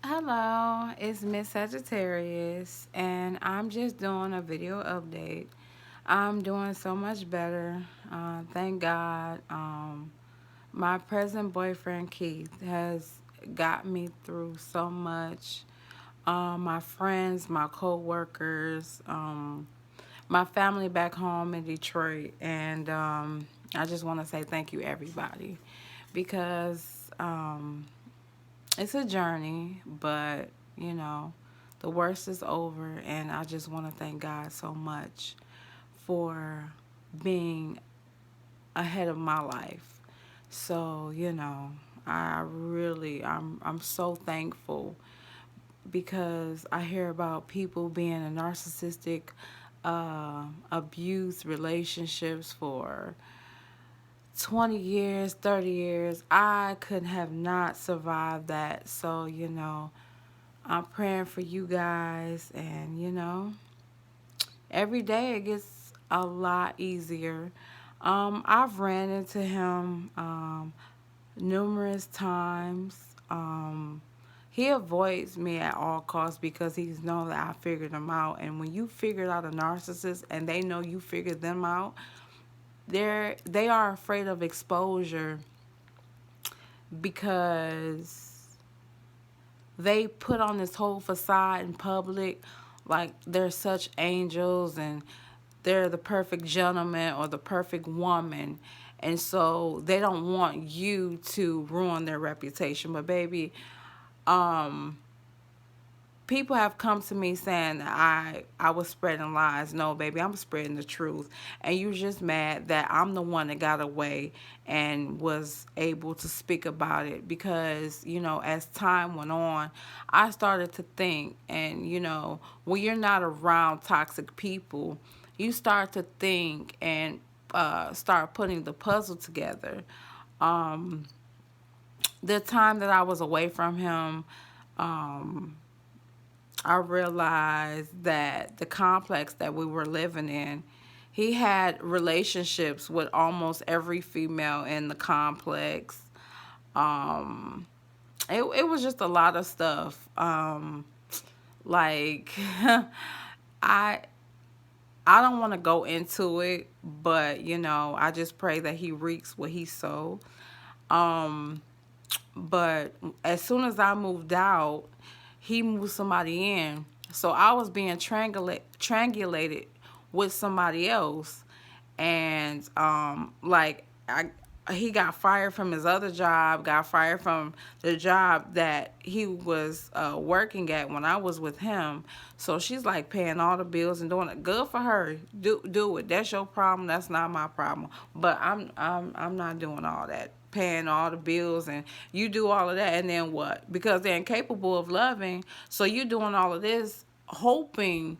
Hello, it's Miss Sagittarius, and I'm just doing a video update. I'm doing so much better. Thank God. My present boyfriend Keith has got me through so much. My friends, my co-workers, my family back home in Detroit, and I just want to say thank you, everybody, because it's a journey, but you know, the worst is over, and I just want to thank God so much for being ahead of my life. So, I'm so thankful because I hear about people being in narcissistic abuse relationships for 20 years, 30 years. I could have not survived that. So, I'm praying for you guys, and every day it gets a lot easier. I've ran into him numerous times. He avoids me at all costs because he's known that I figured him out. And when you figured out a narcissist and they know you figured them out, they are afraid of exposure because they put on this whole facade in public like they're such angels and they're the perfect gentleman or the perfect woman, and so they don't want you to ruin their reputation. But baby, um people have come to me saying that I was spreading lies. No, baby, I'm spreading the truth. And you're just mad that I'm the one that got away and was able to speak about it because, as time went on, I started to think, and when you're not around toxic people, you start to think and start putting the puzzle together. Um, the time that I was away from him, um, I realized that the complex that we were living in, he had relationships with almost every female in the complex. Um, it was just a lot of stuff. Like I I don't want to go into it, but I just pray that he reaps what he sowed. Um, but as soon as I moved out, he moved somebody in. So I was being triangulated with somebody else. And he got fired from his other job, got fired from the job that he was working at when I was with him. So she's like paying all the bills and doing it. Good for her. Do it. That's your problem. That's not my problem. But I'm not doing all that. Paying all the bills, and you do all of that, and then what? Because they're incapable of loving. So you doing all of this hoping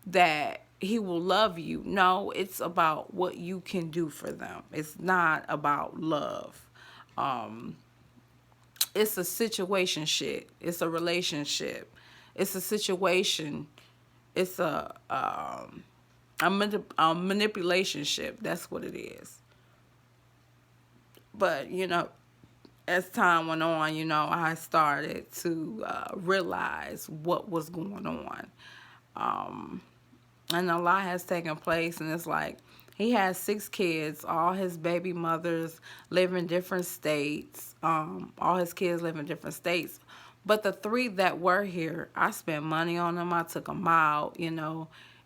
that he will love you. No, it's about what you can do for them. It's not about love. Um, it's a situation shit. It's a relationship. It's a situation. It's a manipulation ship. That's what it is. But as time went on, I started to realize what was going on. Um, and a lot has taken place, and it's like he has 6 kids. All his baby mothers live in different states. All his kids live in different states, but the 3 that were here, I spent money on them. I took them out.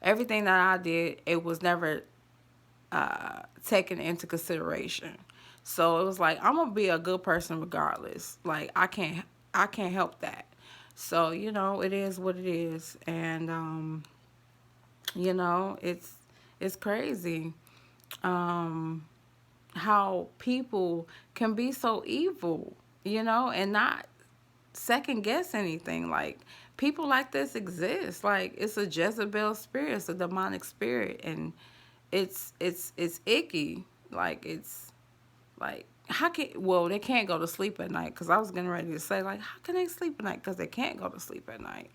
Everything that I did, it was never taken into consideration. So it was like I'm gonna be a good person regardless. Like I can't help that. So it is what it is, and it's crazy how people can be so evil, and not second guess anything. Like people like this exist. Like it's a Jezebel spirit, it's a demonic spirit, and it's icky. Like it's like how can they can't go to sleep at night because I was getting ready to say like how can they sleep at night because they can't go to sleep at night.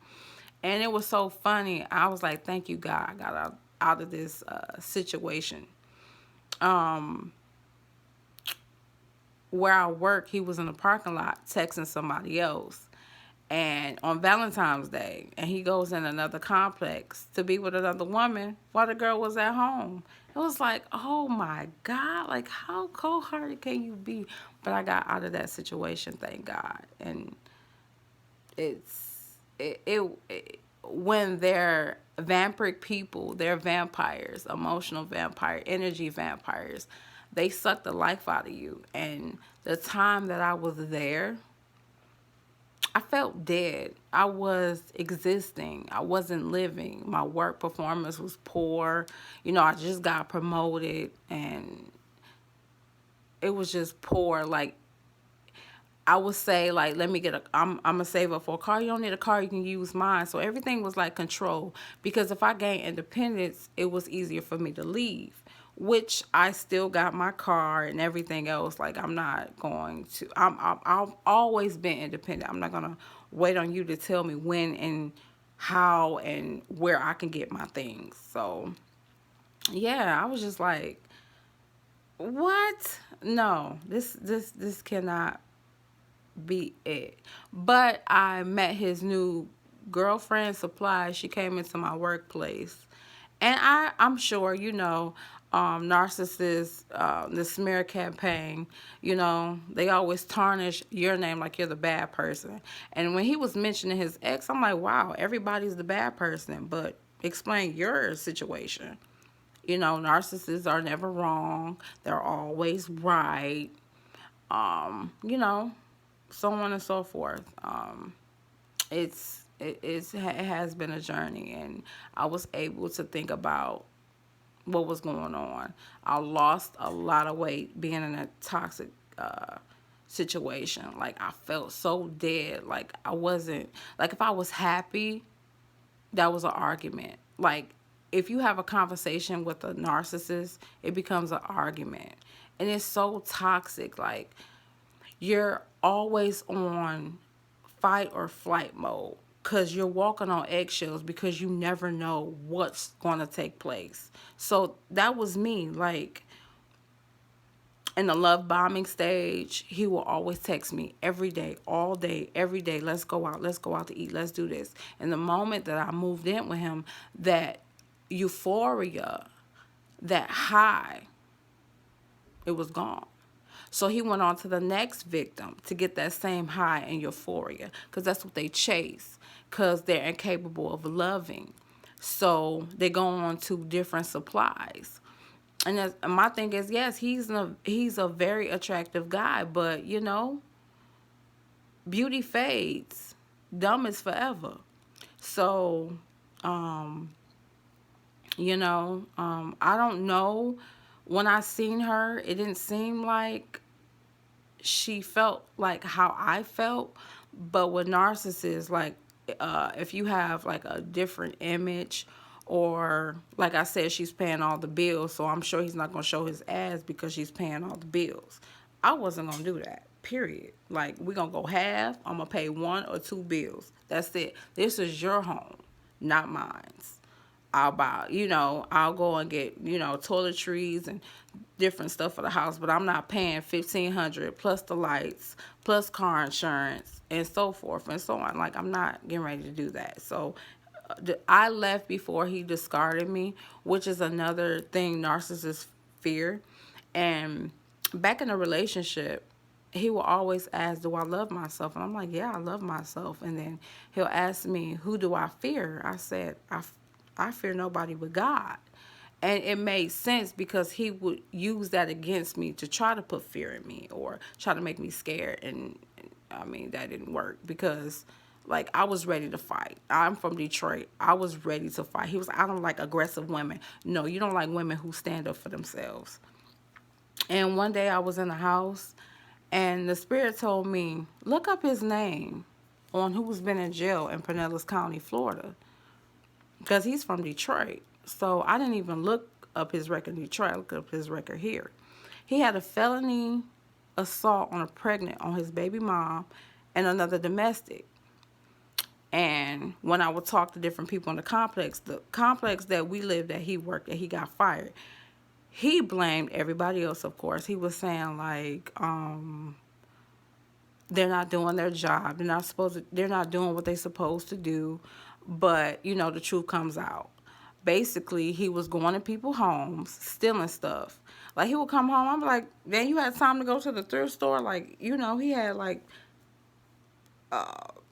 And it was so funny. I was like, thank you, God. I got out of this situation. Um, where I work, he was in the parking lot texting somebody else. and on Valentine's Day, and he goes in another complex to be with another woman while the girl was at home. It was like, oh my God, like how cold hearted can you be? But I got out of that situation, thank God. And it when they're vampiric people, they're vampires, emotional vampire, energy vampires. They suck the life out of you. And the time that I was there, I felt dead. I was existing. I wasn't living. My work performance was poor. I just got promoted and it was just poor. Like, I would say, like, let me get I'm gonna save up for a car. You don't need a car, you can use mine. So everything was like control. Because if I gained independence, it was easier for me to leave. Which I still got my car and everything else. Like, I'm not going to I've always been independent. I'm not gonna wait on you to tell me when and how and where I can get my things. So yeah, I was just like, what? No, this cannot be it. But I met his new girlfriend, Supply. She came into my workplace. And I'm sure, narcissists, the smear campaign, they always tarnish your name like you're the bad person. And when he was mentioning his ex, I'm like, wow, everybody's the bad person. But explain your situation. Narcissists are never wrong. They're always um, you know, so on and so forth. It has been a journey, and I was able to think about what was going on. I lost a lot of weight being in a toxic situation. Like, I felt so dead. Like, I wasn't, like, if I was happy, that was an argument. Like, if you have a conversation with a narcissist, it becomes an argument. And it's so toxic. Like, you're always on fight or flight mode because you're walking on eggshells because you never know what's going to take place. So that was me. Like, in the love bombing stage, he will always text me every day, all day, every day. Let's go out to eat, let's do this. And the moment that I moved in with him, that euphoria, that high, it was gone. So he went on to the next victim to get that same high and euphoria, because that's what they chase, because they're incapable of loving. So they go on to different supplies. And my thing is, yes, he's a very attractive guy, but beauty fades, dumb is forever. So, I don't know. When I seen her, it didn't seem like she felt like how I felt. But with narcissists, like, if you have like a different image, or like I said, she's paying all the bills, so I'm sure he's not gonna show his ass because she's paying all the bills. I wasn't gonna do that. Period. Like, we gonna go half. I'm gonna pay one or two bills. That's it. This is your home, not mine's. I'll go and get, toiletries and different stuff for the house, but I'm not paying $1,500 plus the lights, plus car insurance, and so forth and so on. Like, I'm not getting ready to do that. So I left before he discarded me, which is another thing narcissists fear. And back in a relationship, he will always ask, do I love myself? And I'm like, yeah, I love myself. And then he'll ask me, who do I fear? I said, I fear nobody but God. And it made sense because he would use that against me to try to put fear in me or try to make me scared. And I mean, that didn't work because, like, I was ready to fight. I'm from Detroit. I was ready to fight. He was, I don't like aggressive women. No, you don't like women who stand up for themselves. And one day I was in the house and the spirit told me, look up his name on who's been in jail in Pinellas County, Florida, because he's from Detroit. So I didn't even look up his record in Detroit. I looked up his record here. He had a felony assault on his baby mom and another domestic. And when I would talk to different people in the complex that we lived at, he worked at, he got fired. He blamed everybody else, of course. He was saying, like, they're not doing their job. They're not doing what they're supposed to do. But, the truth comes out. Basically, he was going to people's homes, stealing stuff. Like, he would come home, I'm like, man, you had time to go to the thrift store? Like, he had like,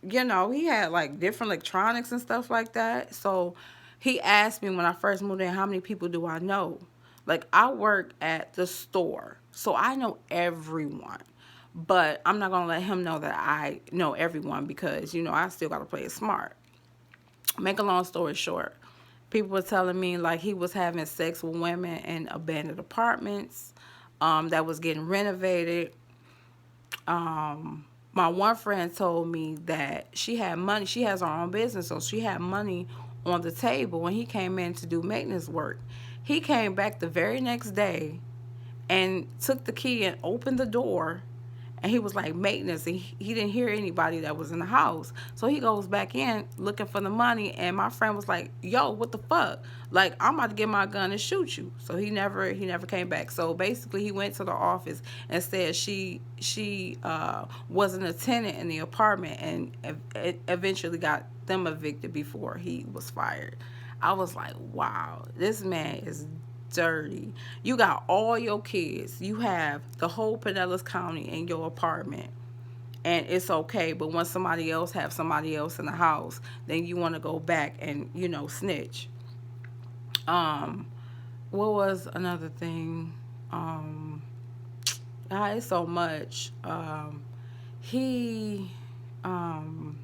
he had like different electronics and stuff like that. So he asked me when I first moved in, how many people do I know? Like, I work at the store, so I know everyone. But I'm not gonna let him know that I know everyone because I still gotta play it smart. Make a long story short, people were telling me like he was having sex with women in abandoned apartments that was getting renovated. My one friend told me that she had money. She has her own business, so she had money on the table when he came in to do maintenance work. He came back the very next day and took the key and opened the door, and he was like maintenance, and he didn't hear anybody that was in the house. So he goes back in looking for the money, and my friend was like, yo, what the fuck, like, I'm about to get my gun and shoot you. So he never came back. So basically he went to the office and said she wasn't a tenant in the apartment, and eventually got them evicted before he was fired. I was like, wow, this man is dirty. You got all your kids. You have the whole Pinellas County in your apartment. And it's okay, but when somebody else have somebody else in the house, then you want to go back and, snitch. Um, what was another thing? Um, it's so much. He um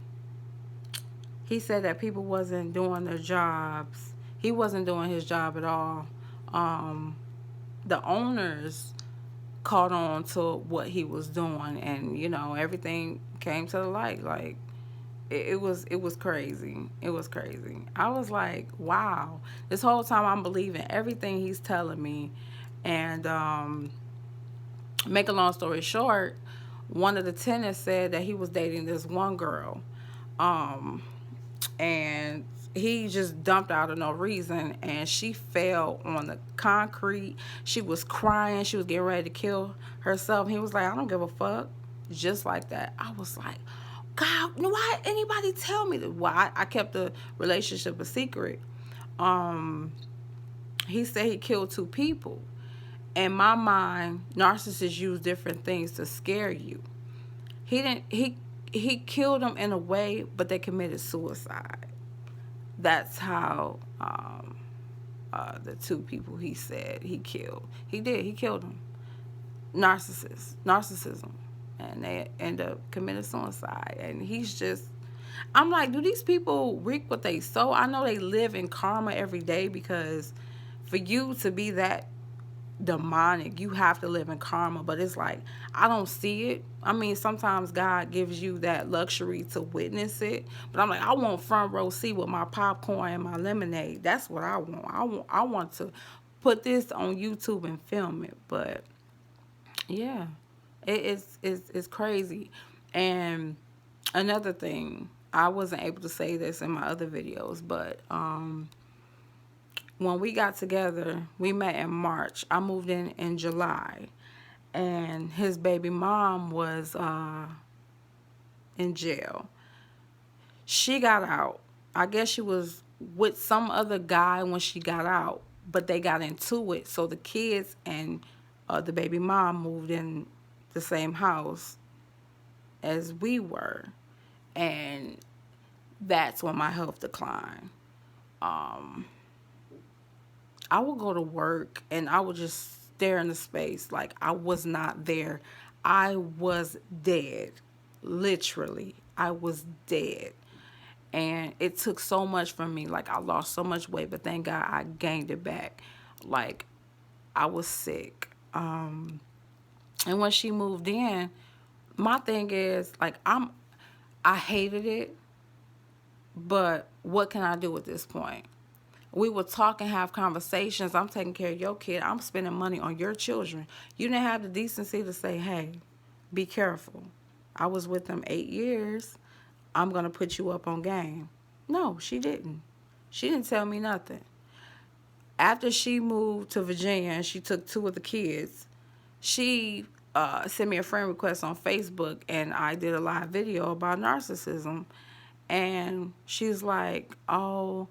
he said that people wasn't doing their jobs. He wasn't doing his job at all. Um, the owners caught on to what he was doing, and everything came to the light. Like, it was crazy. It was crazy. I was like, wow. This whole time I'm believing everything he's telling me. And make a long story short, one of the tenants said that he was dating this one girl. Um, and he just dumped out of no reason, and she fell on the concrete. She was crying. She was getting ready to kill herself. He was like, I don't give a fuck. Just like that. I was like, God, why anybody tell me that? Well, I kept the relationship a secret. um he said he killed two people. In my mind, narcissists use different things to scare you. He killed them in a way, but they committed suicide. That's how the two people he said he killed. He killed them. Narcissism, and they end up committing suicide. And he's just, I'm like, do these people reap what they sow? I know they live in karma every day, because for you to be that demonic, you have to live in karma. But it's like, I don't see it. I mean, sometimes God gives you that luxury to witness it, but I'm like, I want front row seat with my popcorn and my lemonade. That's what I want. I want to put this on YouTube and film it. But yeah, it's crazy. And another thing, I wasn't able to say this in my other videos, but when we got together, we met in March. I moved in July, and his baby mom was in jail. She got out. I guess she was with some other guy when she got out, but they got into it. So the kids and the baby mom moved in the same house as we were, and that's when my health declined. Um, I would go to work and I would just stare into space like I was not there. I was dead. Literally, I was dead. And it took so much from me. Like, I lost so much weight, but thank God I gained it back. Like, I was sick. And when she moved in, my thing is, like, I hated it, but what can I do at this point? We would talk and have conversations. I'm taking care of your kid. I'm spending money on your children. You didn't have the decency to say, hey, be careful. I was with them 8 years. I'm going to put you up on game. No, she didn't. She didn't tell me nothing. After she moved to Virginia and she took two of the kids, she sent me a friend request on Facebook, and I did a live video about narcissism. And she's like, "Oh,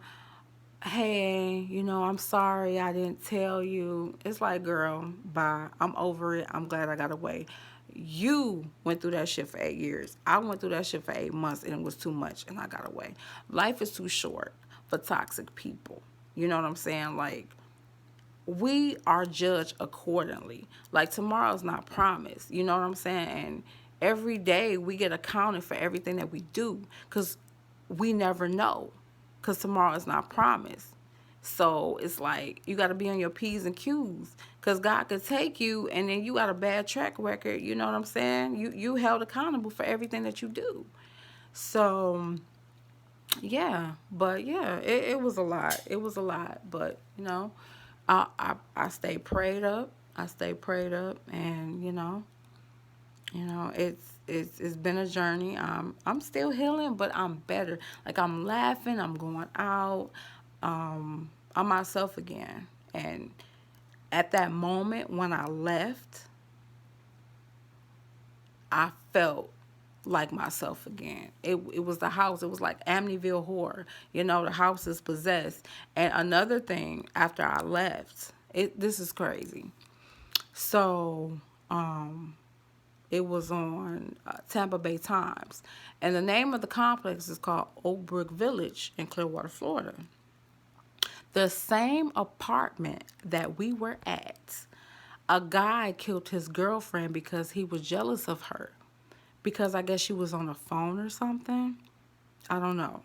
hey, I'm sorry I didn't tell you." It's like, girl, bye. I'm over it. I'm glad I got away. You went through that shit for 8 years. I went through that shit for 8 months, and it was too much, and I got away. Life is too short for toxic people. You know what I'm saying? Like, we are judged accordingly. Like, tomorrow's not promised. You know what I'm saying? And every day we get accounted for everything that we do, because we never know, because tomorrow is not promised. So it's like you got to be on your P's and Q's, because God could take you and then you got a bad track record. You know what I'm saying? You held accountable for everything that you do. So yeah, but yeah, it was a lot. It was a lot, but I stay prayed up. I stay prayed up, and it's been a journey. I'm still healing, but I'm better. Like, I'm laughing. I'm going out. I'm myself again. And at that moment when I left, I felt like myself again. It was the house. It was like Amityville Horror. The house is possessed. And another thing, after I left, this is crazy. So, it was on Tampa Bay Times. And the name of the complex is called Oak Brook Village in Clearwater, Florida. The same apartment that we were at, a guy killed his girlfriend because he was jealous of her. Because I guess she was on the phone or something. I don't know.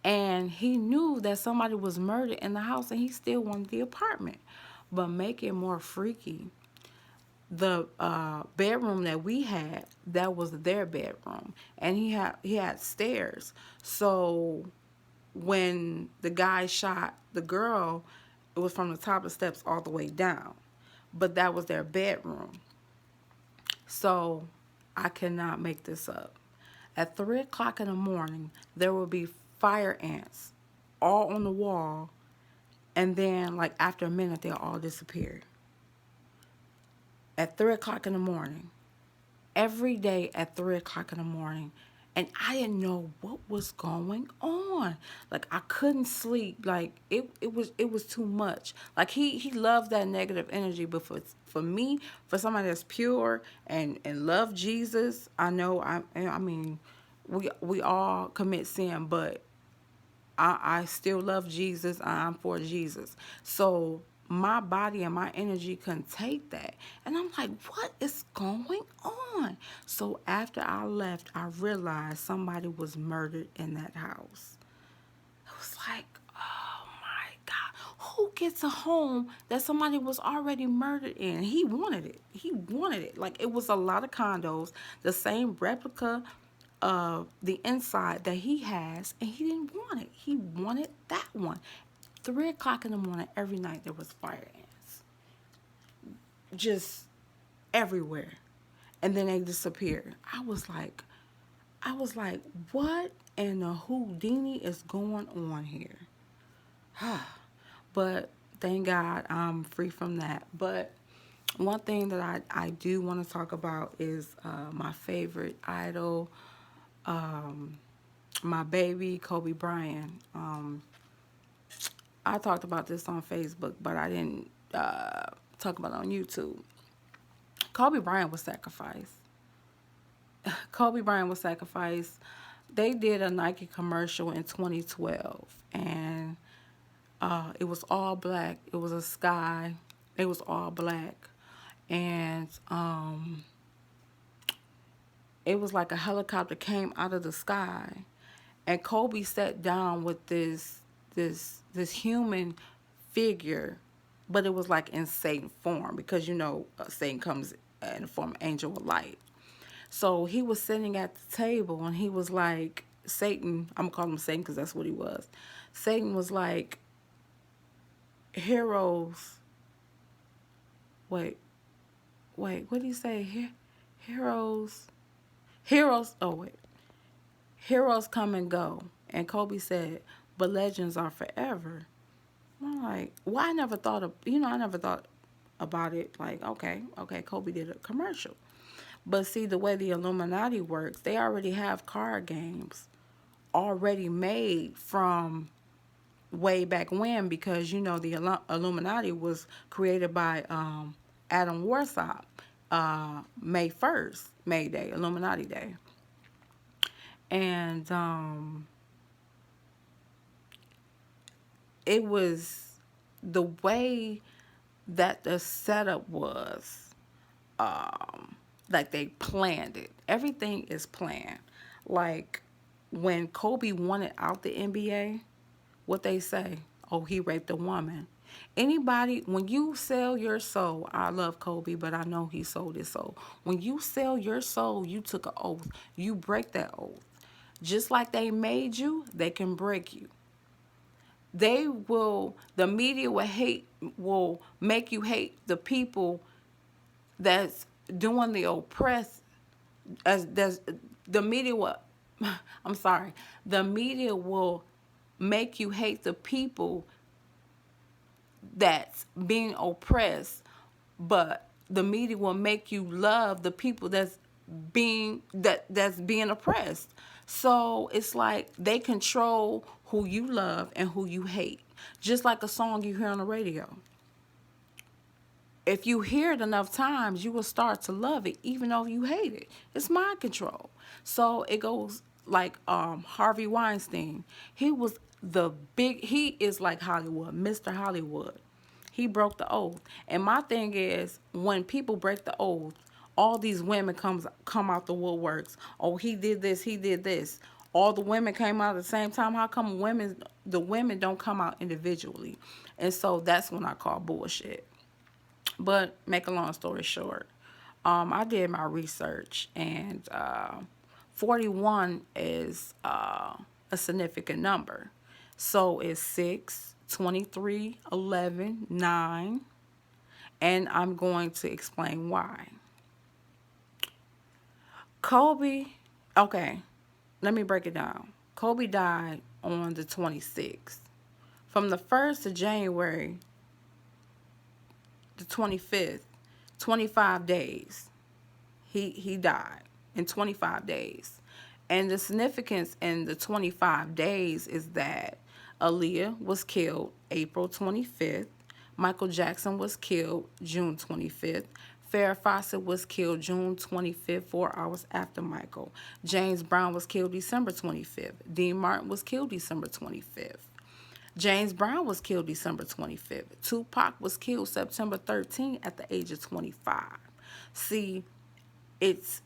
And he knew that somebody was murdered in the house, and he still wanted the apartment. But make it more freaky, the bedroom that we had, that was their bedroom, and he had stairs. So when the guy shot the girl, it was from the top of the steps all the way down, but that was their bedroom. So I cannot make this up. At 3 o'clock in the morning, there will be fire ants all on the wall, and then, like, after a minute, they'll all disappear. At 3 o'clock in the morning, every day at 3 o'clock in the morning, and I didn't know what was going on. Like, I couldn't sleep. Like, it was too much. Like, he loved that negative energy, but for me, for somebody that's pure and love Jesus, I mean, we all commit sin, but I still love Jesus. I'm for Jesus. So my body and my energy couldn't take that. And I'm like, what is going on? So after I left, I realized somebody was murdered in that house. It was like, oh my God. Who gets a home that somebody was already murdered in? He wanted it. He wanted it. Like, it was a lot of condos, the same replica of the inside that he has, and he didn't want it. He wanted that one. 3 o'clock in the morning, every night there was fire ants. Just everywhere. And then they disappeared. I was like, what in the Houdini is going on here? But thank God I'm free from that. But one thing that I do want to talk about is my favorite idol, my baby, Kobe Bryant. I talked about this on Facebook, but I didn't talk about it on YouTube. Kobe Bryant was sacrificed. Kobe Bryant was sacrificed. They did a Nike commercial in 2012, and it was all black. It was a sky. It was all black, and it was like a helicopter came out of the sky, and Kobe sat down with this human figure, but it was like in Satan form, because Satan comes in the form of angel of light. So he was sitting at the table, and he was like, Satan, I'm gonna call him Satan because that's what he was. Satan was like, heroes. Wait, what did he say? Heroes. Heroes. Oh wait, heroes come and go. And Kobe said, but legends are forever. I'm like, well, I never thought about it. Like, okay, Kobe did a commercial. But see, the way the Illuminati works, they already have card games already made from way back when, because you know the Illuminati was created by Adam Warsaw, May 1st, May Day, Illuminati Day. And it was the way that the setup was, like they planned it. Everything is planned. Like when Kobe wanted out the NBA, what they say, oh, he raped a woman. Anybody, when you sell your soul, I love Kobe, but I know he sold his soul. When you sell your soul, you took an oath. You break that oath. Just like they made you, they can break you. The media will make you hate the people that's doing the oppress, as the media will, I'm sorry, the media will make you hate the people that's being oppressed, but the media will make you love the people that's being oppressed. So it's like they control who you love and who you hate. Just like a song you hear on the radio. If you hear it enough times, you will start to love it, even though you hate it. It's mind control. So it goes like Harvey Weinstein. He is like Hollywood, Mr. Hollywood. He broke the oath. And my thing is, when people break the oath, all these women come out the woodworks. Oh, he did this, he did this. All the women came out at the same time. How come the women don't come out individually? And so that's when I call bullshit. But make a long story short, I did my research, and 41 is a significant number. So it's 6, 23, 11, 9, and I'm going to explain why. Kobe, okay, let me break it down. Kobe died on the 26th. From the 1st of January, the 25th, 25 days. He died in 25 days. And the significance in the 25 days is that Aaliyah was killed April 25th. Michael Jackson was killed June 25th. Farrah Fawcett was killed June 25th, 4 hours after Michael. James Brown was killed December 25th. Dean Martin was killed December 25th. James Brown was killed December 25th. Tupac was killed September 13th at the age of 25. See, it's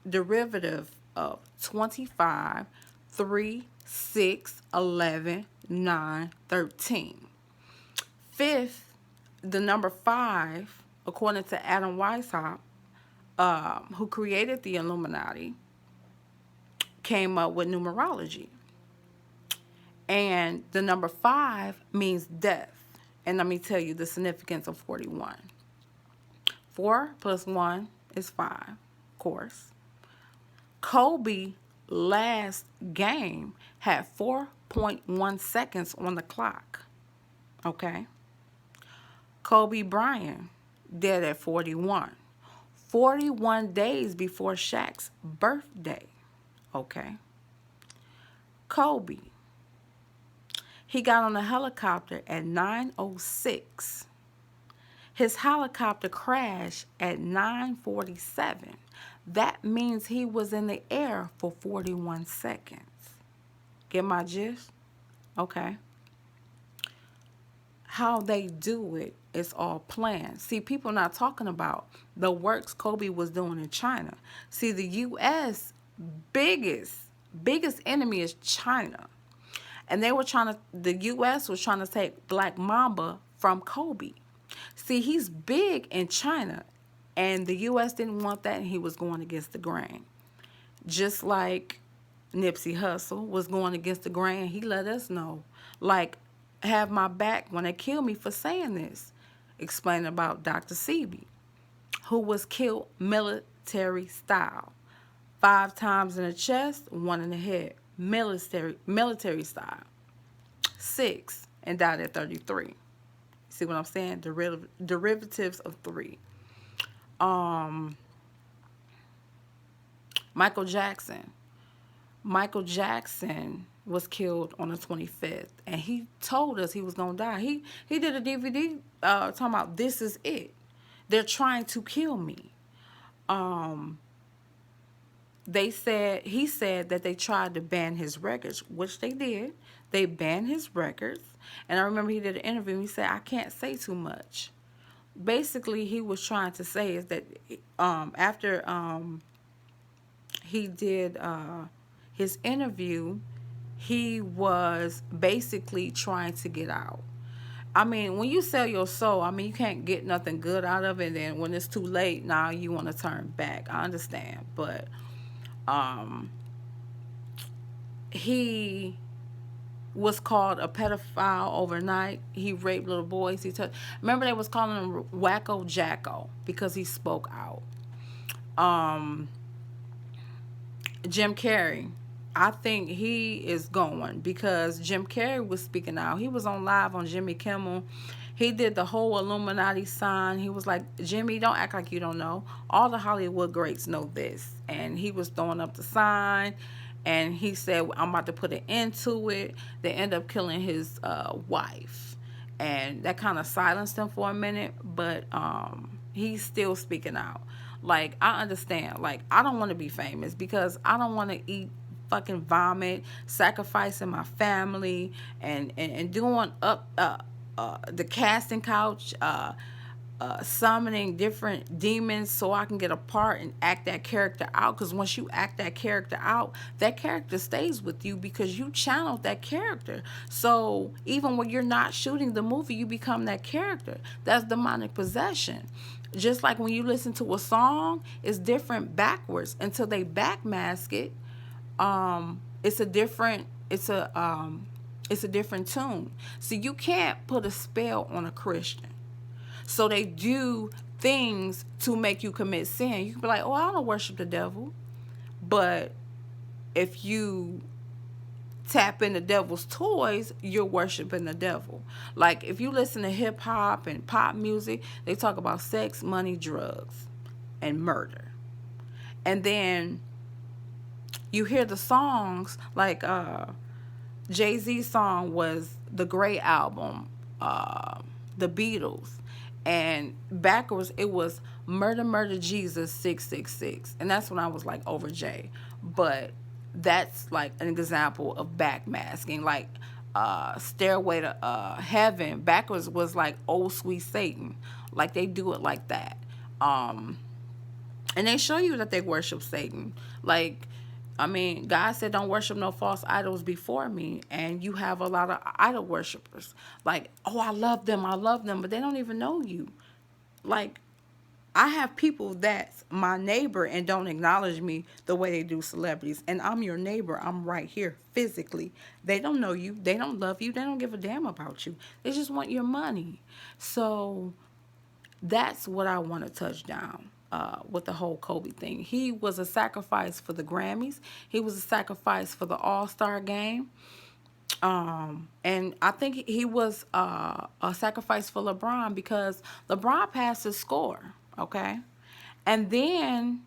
derivative of 25, 3, 6, 11, 9, 13. Fifth, the number 5, according to Adam Weishaupt, who created the Illuminati, came up with numerology. And the number 5 means death. And let me tell you the significance of 41. 4 plus 1 is 5, of course. Kobe last game had 4.1 seconds on the clock. Okay. Kobe Bryant dead at 41. 41 days before Shaq's birthday. Okay. Kobe, he got on a helicopter at 9:06. His helicopter crashed at 9:47. That means he was in the air for 41 seconds. Get my gist? Okay. How they do it is all planned. See, people not talking about the works Kobe was doing in China. See, the U.S. biggest enemy is China. And the U.S. was trying to take Black Mamba from Kobe. See, he's big in China, and the U.S. didn't want that, and he was going against the grain. Just like Nipsey Hussle was going against the grain, he let us know, like, have my back when they kill me for saying this. Explaining about Dr. Sebi, who was killed military style. 5 times in the chest, 1 in the head. Military style. 6, and died at 33. See what I'm saying? Derivatives of three. Um, Michael Jackson. Michael Jackson was killed on the 25th, and he told us he was gonna die. He did a DVD talking about this is it. They're trying to kill me. Um, he said that they tried to ban his records, which they did. They banned his records, and I remember he did an interview. And he said, "I can't say too much." Basically, he was trying to say is that after he did his interview, he was basically trying to get out. I mean, when you sell your soul, I mean, you can't get nothing good out of it. And then when it's too late, now you want to turn back. I understand, but um, he was called a pedophile overnight. He raped little boys. Remember they was calling him Wacko Jacko because he spoke out. Um, Jim Carrey, I think he is going because Jim Carrey was speaking out. He was on live on Jimmy Kimmel. He did the whole Illuminati sign. He was like, Jimmy, don't act like you don't know. All the Hollywood greats know this. And he was throwing up the sign. And he said, I'm about to put an end to it. They end up killing his wife. And that kind of silenced him for a minute. But he's still speaking out. Like, I understand. Like, I don't want to be famous because I don't want to eat fucking vomit, sacrificing my family, and doing up the casting couch, summoning different demons so I can get a part and act that character out. Because once you act that character out, that character stays with you because you channeled that character. So even when you're not shooting the movie, you become that character. That's demonic possession. Just like when you listen to a song, it's different backwards until they backmask it. It's a different it's a different tune. So you can't put a spell on a Christian. So they do things to make you commit sin. You can be like, oh, I don't worship the devil. But if you tap in the devil's toys, you're worshiping the devil. Like if you listen to hip hop and pop music, they talk about sex, money, drugs, and murder. And then you hear the songs like Jay-Z's song was the Great Album, the Beatles, and backwards it was Murder Murder Jesus 666, and that's when I was like over Jay. But that's like an example of backmasking. Like Stairway to Heaven backwards was like Oh Sweet Satan. Like they do it like that. And they show you that they worship Satan. Like, I mean, God said, don't worship no false idols before me. And you have a lot of idol worshipers. Like, oh, I love them, but they don't even know you. Like, I have people that's my neighbor and don't acknowledge me the way they do celebrities. And I'm your neighbor. I'm right here physically. They don't know you. They don't love you. They don't give a damn about you. They just want your money. So that's what I want to touch down with the whole Kobe thing. He was a sacrifice for the Grammys. He was a sacrifice for the All-Star game. And I think he was a sacrifice for LeBron because LeBron passed his score, okay? And then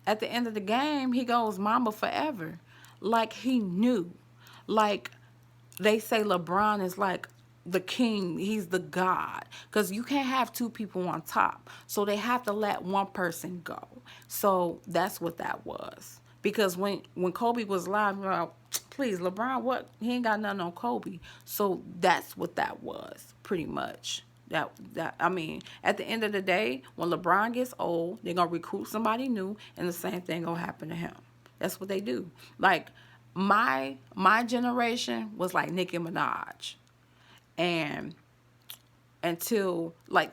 at the end of the game, he goes, Mamba forever. Like he knew. Like they say LeBron is like the king, he's the god, because you can't have two people on top, so they have to let one person go. So that's what that was, because when Kobe was live, you're like, please LeBron, what, he ain't got nothing on Kobe. So that's what that was pretty much. That I mean, at the end of the day, when LeBron gets old, they're gonna recruit somebody new, and the same thing gonna happen to him. That's what they do. Like my generation was like Nicki Minaj. And until, like,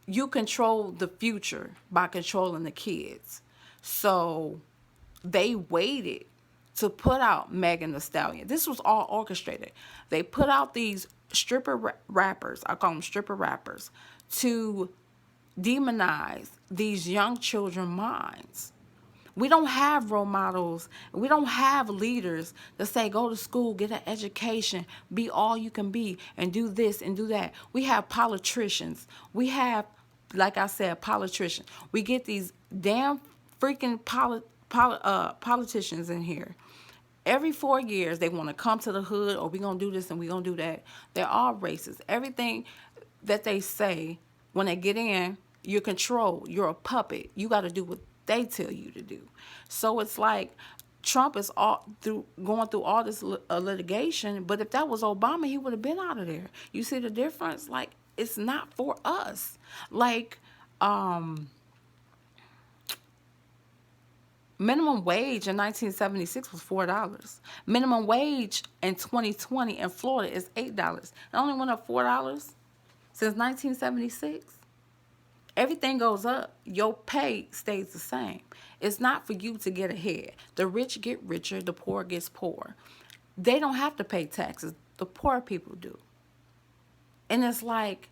you control the future by controlling the kids. So they waited to put out Megan Thee Stallion. This was all orchestrated. They put out these stripper rappers, I call them stripper rappers, to demonize these young children's minds. We don't have role models. We don't have leaders that say, go to school, get an education, be all you can be, and do this and do that. We have politicians. We have, like I said, politicians. We get these damn freaking politicians in here. Every 4 years, they want to come to the hood, or we going to do this and we going to do that. They're all racist. Everything that they say, when they get in, you're controlled. You're a puppet. You got to do what they tell you to do. So it's like Trump is going through all this litigation, but if that was Obama, he would have been out of there. You see the difference? Like, it's not for us. Like, minimum wage in 1976 was $4. Minimum wage in 2020 in Florida is $8. It only went up $4 since 1976. Everything goes up. Your pay stays the same. It's not for you to get ahead. The rich get richer, the poor gets poor. They don't have to pay taxes. The poor people do. And it's like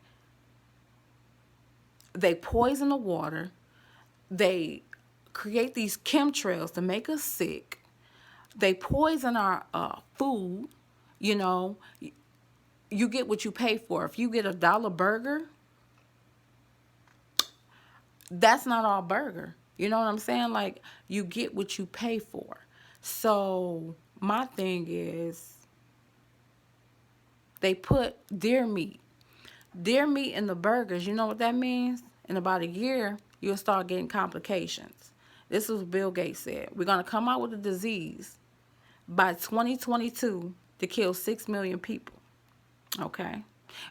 they poison the water. They create these chemtrails to make us sick. They poison our food. You know, you get what you pay for. If you get $1 burger, that's not all burger. You know what I'm saying? Like, you get what you pay for. So my thing is, they put deer meat in the burgers. You know what that means? In about a year, you'll start getting complications. This is what Bill Gates said. We're going to come out with a disease by 2022 to kill 6 million people. Okay? And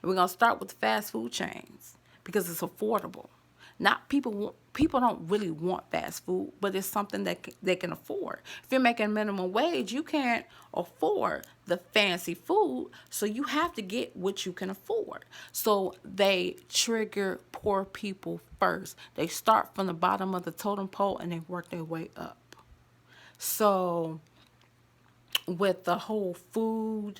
we're going to start with the fast food chains because it's affordable. Not people don't really want fast food, but it's something that they can afford. If you're making minimum wage, you can't afford the fancy food, so you have to get what you can afford. So they trigger poor people first. They start from the bottom of the totem pole and they work their way up. So with the whole food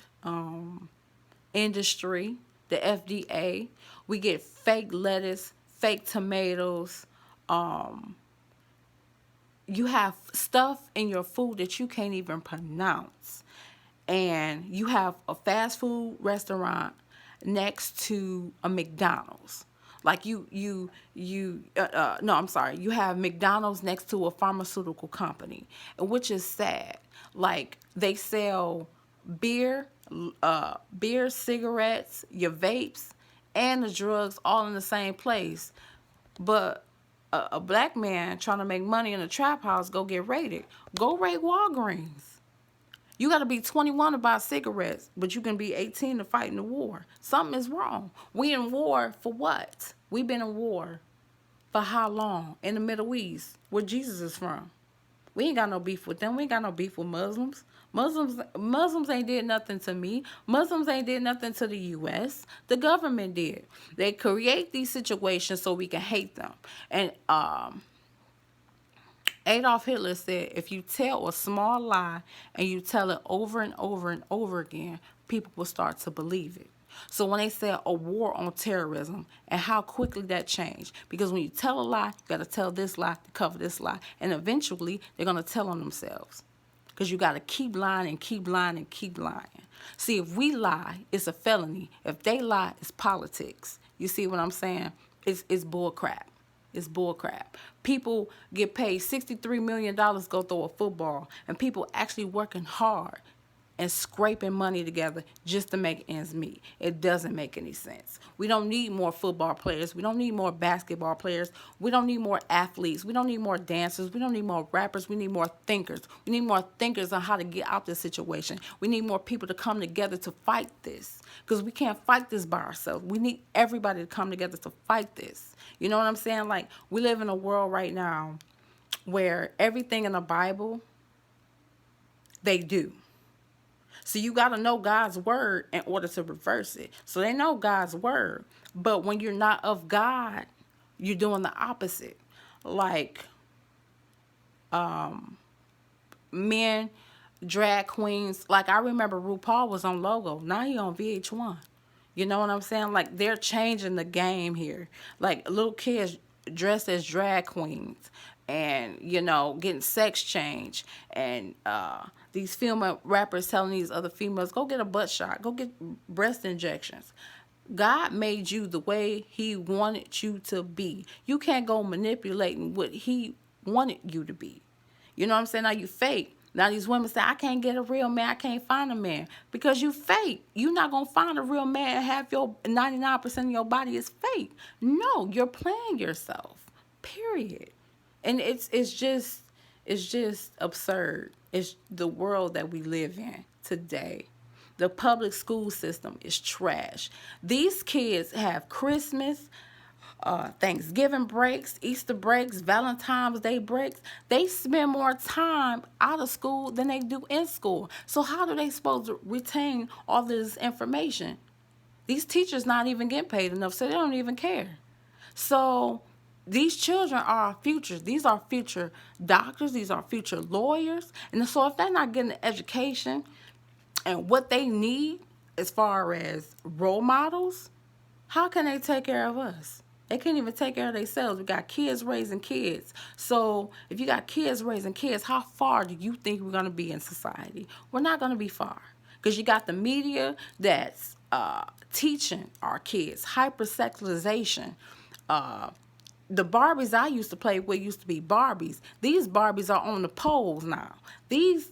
industry, the FDA, we get fake lettuce, fake tomatoes. You have stuff in your food that you can't even pronounce. And you have a fast food restaurant next to a McDonald's. Like you have McDonald's next to a pharmaceutical company, which is sad. Like, they sell beer, cigarettes, your vapes, and the drugs all in the same place. But a black man trying to make money in a trap house go get raided. Go raid Walgreens. You got to be 21 to buy cigarettes, but you can be 18 to fight in the war. Something is wrong. We in war for what? We've been in war for how long? In the Middle East, where Jesus is from. We ain't got no beef with them. We ain't got no beef with Muslims. Muslims ain't did nothing to me. Muslims ain't did nothing to the U.S. The government did. They create these situations so we can hate them. And Adolf Hitler said, if you tell a small lie and you tell it over and over and over again, people will start to believe it. So when they said a war on terrorism, and how quickly that changed. Because when you tell a lie, you got to tell this lie to cover this lie. And eventually, they're going to tell on themselves. Because you got to keep lying and keep lying and keep lying. See, if we lie, it's a felony. If they lie, it's politics. You see what I'm saying? It's bull crap. It's bull crap. People get paid $63 million to go throw a football. And people actually working hard and scraping money together just to make ends meet. It doesn't make any sense. We don't need more football players. We don't need more basketball players. We don't need more athletes. We don't need more dancers. We don't need more rappers. We need more thinkers. We need more thinkers on how to get out this situation. We need more people to come together to fight this, because we can't fight this by ourselves. We need everybody to come together to fight this. You know what I'm saying? Like, we live in a world right now where everything in the Bible, they do. So you got to know God's word in order to reverse it. So they know God's word. But when you're not of God, you're doing the opposite. Like, men, drag queens. Like, I remember RuPaul was on Logo. Now he on VH1. You know what I'm saying? Like, they're changing the game here. Like, little kids dressed as drag queens. and getting sex change, and these female rappers telling these other females, go get a butt shot, go get breast injections. God made you the way he wanted you to be. You can't go manipulating what he wanted you to be. You know what I'm saying? Now you fake. Now these women say, I can't get a real man, I can't find a man. Because you fake. You're not going to find a real man and have your 99% of your body is fake. No, you're playing yourself. Period. And it's just absurd. It's the world that we live in today. The public school system is trash. These kids have Christmas, Thanksgiving breaks, Easter breaks, Valentine's Day breaks. They spend more time out of school than they do in school. So how do they supposed to retain all this information? These teachers not even getting paid enough, so they don't even care. So these children are our futures. These are future doctors. These are future lawyers. And so if they're not getting the education and what they need as far as role models, how can they take care of us? They can't even take care of themselves. We got kids raising kids. So if you got kids raising kids, how far do you think we're going to be in society? We're not going to be far. Because you got the media that's teaching our kids hypersexualization, the Barbies I used to play with used to be Barbies. These Barbies are on the poles now. These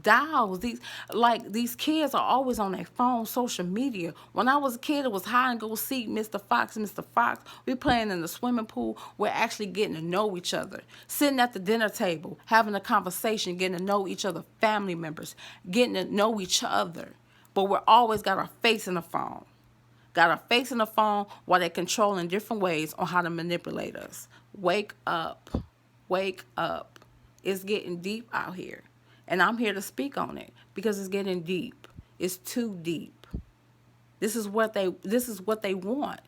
dolls, these kids are always on their phone, social media. When I was a kid, it was hide and go seek, Mr. Fox, Mr. Fox. We playing in the swimming pool. We're actually getting to know each other. Sitting at the dinner table, having a conversation, getting to know each other, family members, getting to know each other. But we're always got our face in the phone. Got our face in the phone while they control in different ways on how to manipulate us. Wake up. Wake up. It's getting deep out here. And I'm here to speak on it because it's getting deep. It's too deep. This is what they want.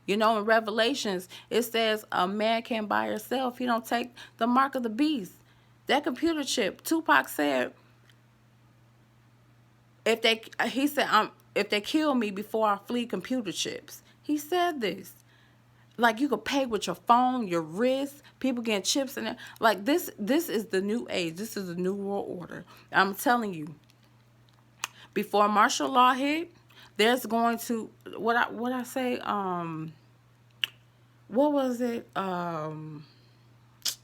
In Revelations, it says a man can't buy or sell if he don't take the mark of the beast. That computer chip, Tupac said, if they kill me before I flee computer chips. He said this. Like, you could pay with your phone, your wrist, people getting chips in there. Like, this is the new age. This is the new world order. I'm telling you. Before martial law hit, there's going to what I say, what was it?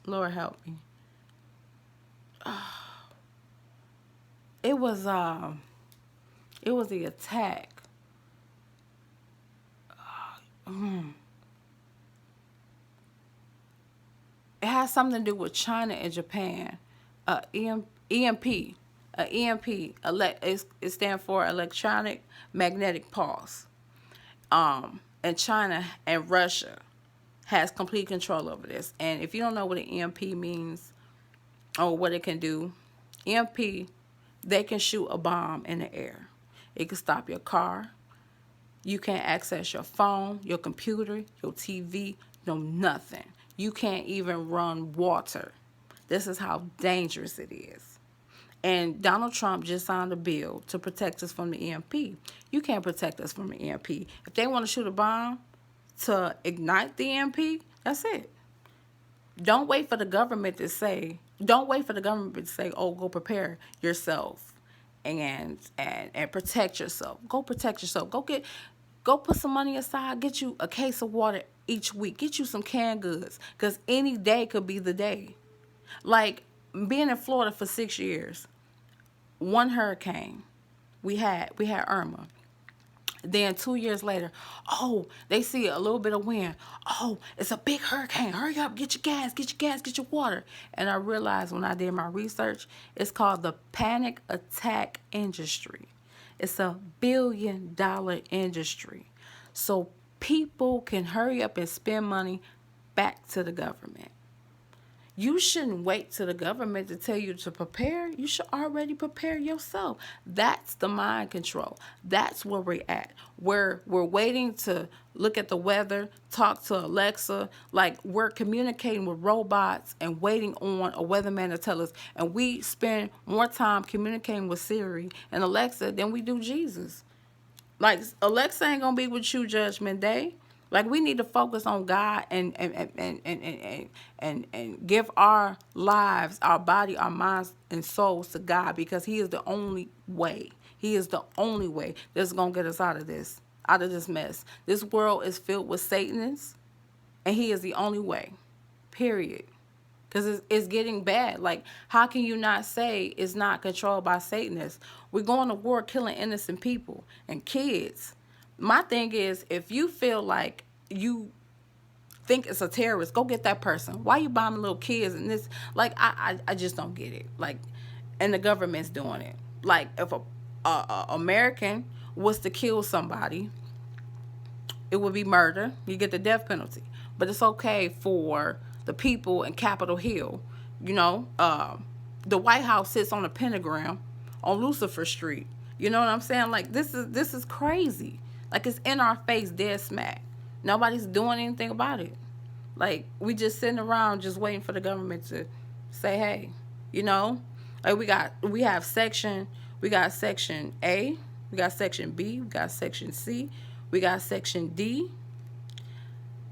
Lord help me. It was the attack. It has something to do with China and Japan. EMP. EMP. It stands for electronic magnetic pulse. And China and Russia has complete control over this. And if you don't know what an EMP means or what it can do, EMP, they can shoot a bomb in the air. It can stop your car. You can't access your phone, your computer, your TV, nothing. You can't even run water. This is how dangerous it is. And Donald Trump just signed a bill to protect us from the EMP. You can't protect us from the EMP. If they want to shoot a bomb to ignite the EMP, that's it. Don't wait for the government to say, oh, go prepare yourself and protect yourself. Go protect yourself. Go put some money aside. Get you a case of water each week. Get you some canned goods, because any day could be the day. Like, being in Florida for 6 years, one hurricane, we had Irma. Then 2 years later, they see a little bit of wind. It's a big hurricane. Hurry up, get your gas, get your water. And I realized when I did my research, it's called the panic attack industry. It's $1 billion industry. So people can hurry up and spend money back to the government. You shouldn't wait till the government to tell you to prepare. You should already prepare yourself. That's the mind control. That's where we're at. We're waiting to look at the weather, talk to Alexa. Like, we're communicating with robots and waiting on a weatherman to tell us. And we spend more time communicating with Siri and Alexa than we do Jesus. Like, Alexa ain't going to be with you Judgment Day. Like, we need to focus on God and give our lives, our body, our minds, and souls to God, because He is the only way. He is the only way that's gonna get us out of this mess. This world is filled with Satanists, and He is the only way. Period. Because it's getting bad. Like, how can you not say it's not controlled by Satanists? We're going to war killing innocent people and kids. My thing is, if you feel like you think it's a terrorist, go get that person. Why you bombing little kids and this? Like, I just don't get it. Like, and the government's doing it. Like, if a American was to kill somebody, it would be murder. You get the death penalty. But it's okay for the people in Capitol Hill. You know, the White House sits on a pentagram on Lucifer Street. You know what I'm saying? Like, this is crazy. Like, it's in our face, dead smack. Nobody's doing anything about it. Like, we just sitting around just waiting for the government to say, hey, you know? Like, we have section A, we got section B, we got section C, we got section D.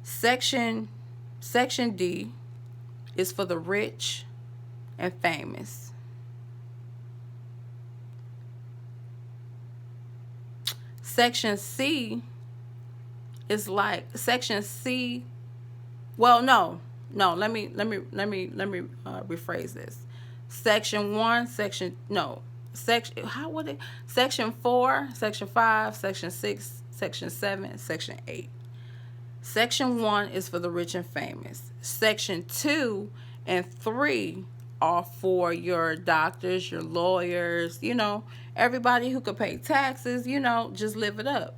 Section D is for the rich and famous. Section C is like section C. Well, no. Let me rephrase this. Section 1, Section 4, Section 5, Section 6, Section 7, Section 8. Section 1 is for the rich and famous. Section 2 and 3 are for your doctors, your lawyers, you know, everybody who could pay taxes, you know, just live it up.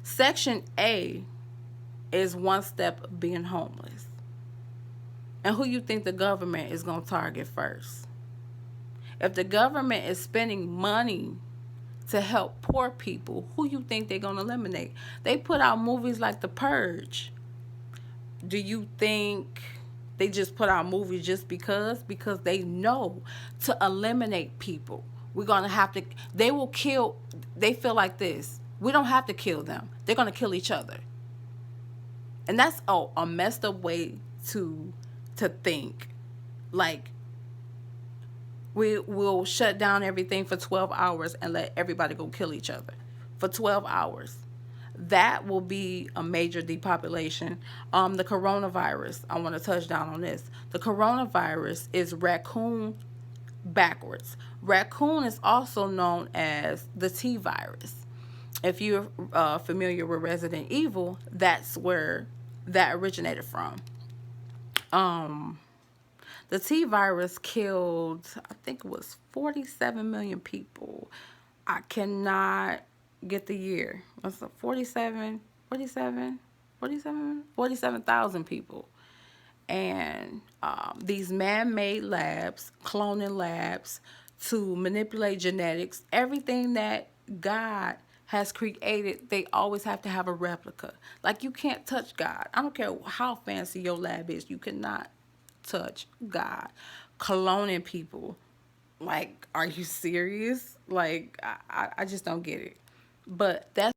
Section A is one step of being homeless. And who you think the government is going to target first? If the government is spending money to help poor people, who you think they're going to eliminate? They put out movies like The Purge. Do you think they just put out movies just because? Because they know to eliminate people, we're going to have to, they will kill, they feel like this. We don't have to kill them. They're going to kill each other. And that's a messed up way to think. Like, we will shut down everything for 12 hours and let everybody go kill each other for 12 hours. That will be a major depopulation. The coronavirus, I want to touch down on this. The coronavirus is raccoon backwards. Raccoon is also known as the T virus. If you're familiar with Resident Evil, that's where that originated from. The T virus killed, I think it was 47 million people. I cannot get the year. What's it, 47,000 people. And these man-made labs, cloning labs, to manipulate genetics, everything that God has created, they always have to have a replica. Like, you can't touch God. I don't care how fancy your lab is. You cannot touch God. Cloning people. Like, are you serious? Like, I just don't get it. But that's